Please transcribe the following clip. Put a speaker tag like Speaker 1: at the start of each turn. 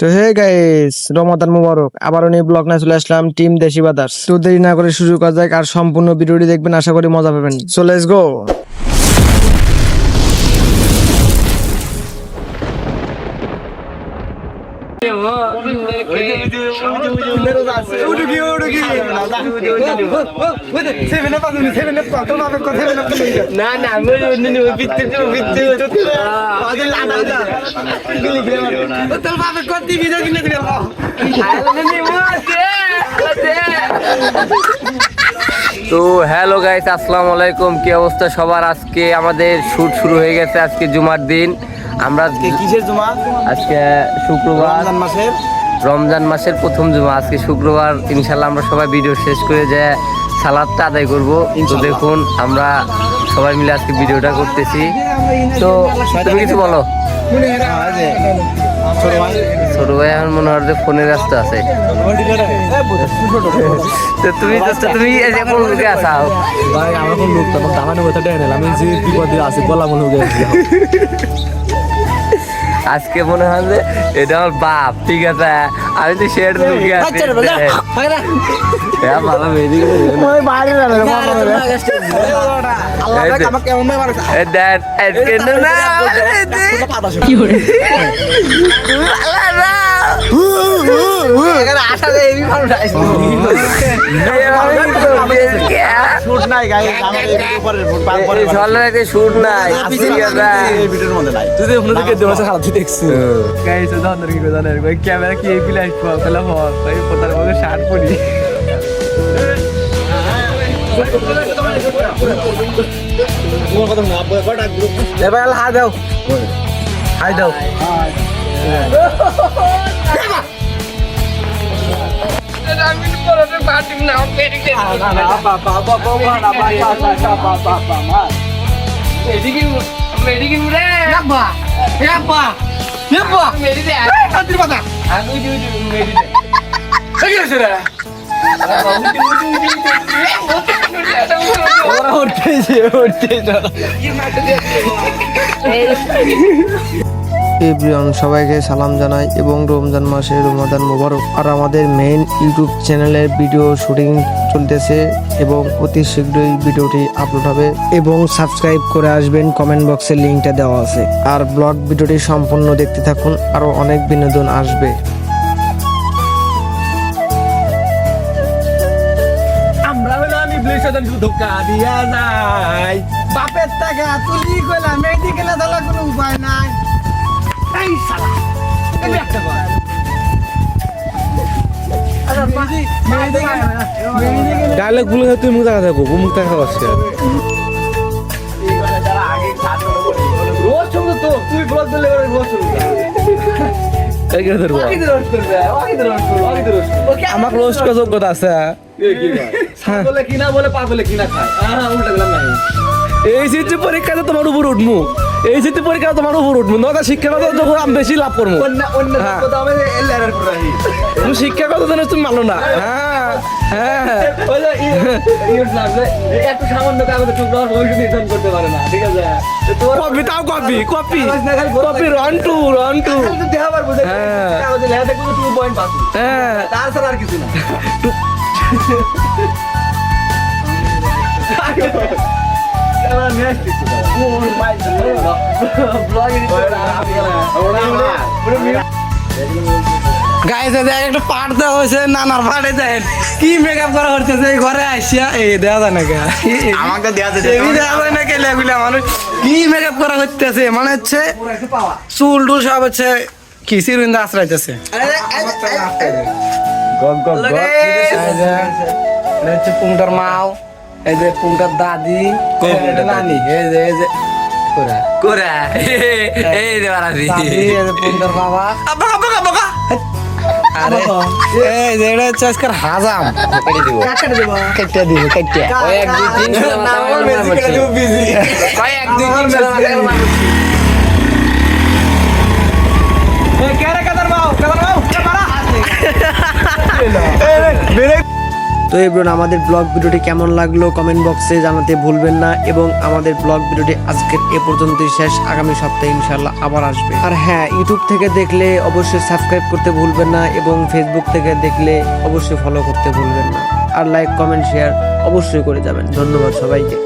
Speaker 1: তো hey guys, রমাদান মুবারক। আবারও নিয়ে ব্লগ না চলে আসলাম টিম দেশি বাদার্স। তো দেরি না করে শুরু করা যাক, আর সম্পূর্ণ ভিডিওটি দেখবেন, আশা করি মজা পাবেন। So let's go.
Speaker 2: না না তো হ্যালো গাইস, আসসালামু আলাইকুম। কি অবস্থা সবার? আজকে আমাদের শুট শুরু হয়ে গেছে। আজকে জুমার দিন। আমরা
Speaker 3: কিসের জমা?
Speaker 2: আজকে শুক্রবার, রমজান মাসের প্রথম জুমা। আজকে শুক্রবার, ইনশাল্লাহ আমরা সবাই ভিডিও শেষ করে যে সালাদটা আদায় করব। তো দেখুন, আমরা সবাই মিলে আজকে ভিডিওটা করতেছি। তো তুমি কিছু বলো। ছোট ভাই এখন মনে হয় যে ফোনে ব্যস্ত আছে। তো তুমি কোন লোকে আসাও?
Speaker 3: ভাই আমার কোন লোক তখন দামানের কথা দেয় না, আমি যে বিপদে আছি বলা মনে হয়ে
Speaker 2: আজকে মনে হয় যে এটা আমার বাপ, ঠিক আছে? আমি তো শেয়ার লুকিয়ে আছি। ভালো মেয়ে শুট নাই। ক্যামেরা কি শার্ট পরি হাই দাও, হাই দাও।
Speaker 1: এভরিওয়ান, সবাইকে সালাম জানাই এবং রমজান মাসে রমাদান মুবারক। আর আমাদের মেইন ইউটিউব চ্যানেলের ভিডিও শুটিং চলতেছে এবং অতি শীঘ্রই ভিডিওটি আপলোড হবে। এবং সাবস্ক্রাইব করে আসবেন, কমেন্ট বক্সে লিঙ্কটা দেওয়া আছে। আর ব্লগ ভিডিওটি সম্পূর্ণ দেখতে থাকুন, আরো অনেক বিনোদন আসবে।
Speaker 3: আমরা হলাম ইবলিশ ধোকা দিয়া নাই, বাপের টাকা তুলি কইলা মেডিকেলে দলা কোনো উপায় নাই। এই শালা এই একটা বল ডায়লগ গুলো তুই মুখ দেখা থাকো, মুখ দেখা হচ্ছে আমার রোস্ট করার যোগ্যতা আছে। কিনা বলে পাগলে কিনা খায়। এই সিটি পরীক্ষাতে তোমার উপর উঠবো, এই সিটি পরীক্ষা তোমার উপর উঠবো। নটা শিক্ষাগত যখন আমি বেশি লাভ করবো। তুমি শিক্ষাগত জানিস তুমি মানো না। হ্যাঁ হ্যাঁ,
Speaker 2: একটু সামান্য কাগজে টুকরা নির্ধারণ করতে পারে না, ঠিক আছে?
Speaker 3: কপি তাও কপি কপি কপি রন টু হ্যাঁ হ্যাঁ
Speaker 2: তাছাড়া আর কিছু না।
Speaker 3: গাইস একটা পার্ট দেওয়া হয়েছে, নানার পার্টে দেন কি মেকআপ করা হচ্ছে ঘরে আসিয়া এই দেওয়া যায় না
Speaker 2: আমাকে দেওয়া
Speaker 3: দেওয়া যায় না কেলে এগুলা মানুষ কি মেকআপ করা হচ্ছে, মানে হচ্ছে চুল টুল সব হচ্ছে কি সিরুইন্দা আশ্রয়তেছে। হচ্ছে পুংটার মাও, এই যে পুংটার দাদি, নানি, এই যে
Speaker 2: কোরা এই যে বারাদি
Speaker 3: পুংটার বাবা। আরে এই যে এটা হচ্ছে আজকের হাজাম। কেটে দিব কেটে
Speaker 2: এক দুই তিন
Speaker 1: তো এভরিওয়ান, আমাদের ব্লগ ভিডিওটি কেমন লাগলো কমেন্ট বক্সে জানাতে ভুলবেন না। এবং আমাদের ব্লগ ভিডিওটি আজকের এ পর্যন্তই শেষ। আগামী সপ্তাহে ইনশাল্লাহ আবার আসবে। আর হ্যাঁ, ইউটিউব থেকে দেখলে অবশ্যই সাবস্ক্রাইব করতে ভুলবেন না এবং ফেসবুক থেকে দেখলে অবশ্যই ফলো করতে ভুলবেন না। আর লাইক কমেন্ট শেয়ার অবশ্যই করে যাবেন। ধন্যবাদ সবাইকে।